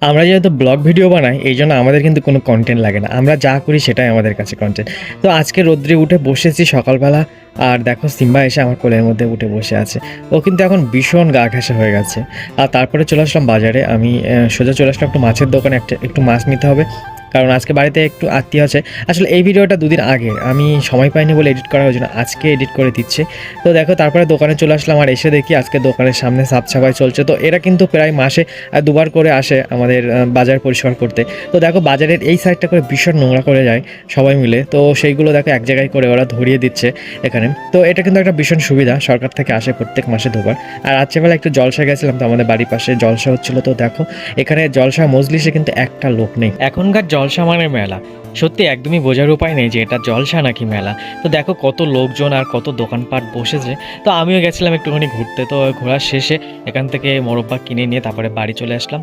আমরা যেহেতু blog video বানাই, এইজন্য আমাদের কিন্তু কোনো কনটেন্ট লাগে না। আমরা যা করি সেটাই আমাদের কাছে কনটেন্ট। তো আজকে রৌদ্রে উঠে বসেছি সকালবেলা, আর দেখো সিম্বা এসে আমার কোলের মধ্যে উঠে বসে আছে। ও কিন্তু এখন ভীষণ গা ঘেঁষা হয়ে গেছে। আর তারপরে চলে আসলাম বাজারে। আমি সোজা চলে আসলাম একটু মাছের দোকানে, একটু মাছ নিতে হবে। কারণ আজকে বাড়িতে একটু আত্মীয় আছে। আসলে এই ভিডিওটা দুদিন আগের, আমি সময় পাইনি বলে এডিট করা হয়েছিল না, আজকে এডিট করে দিচ্ছি। তো দেখো তারপরে দোকানে চলে আসলাম, আর এসে দেখি আজকে দোকানের সামনে সাফ সাফাই চলছে। তো এরা কিন্তু প্রায় মাসে দুবার করে আসে আমাদের বাজার পরিষ্কার করতে। তো দেখো বাজারের এই সাইডটা করে ভীষণ নোংরা করে যায় সবাই মিলে। তো সেইগুলো দেখো এক জায়গায় করে ওরা ধরিয়ে দিচ্ছে এখানে। তো এটা কিন্তু একটা ভীষণ সুবিধা, সরকার থেকে আসে প্রত্যেক মাসে দুবার। আর রাত্রেবেলা একটু জলসা গেছিলাম, তো আমাদের বাড়ির পাশে জলসা হচ্ছিল। তো দেখো এখানে জলসা মজলিসে কিন্তু একটা লোক নেই। এখনকার জলসা মানে মেলা, সত্যি একদমই বোঝার উপায় নেই যে এটা জলসা নাকি মেলা। তো দেখো কত লোকজন আর কত দোকানপাট বসেছে। তো আমিও গেছিলাম একটুখানি ঘুরতে। তো ঘোরার শেষে এখান থেকে মোরব্বা কিনে নিয়ে তারপরে বাড়ি চলে আসলাম।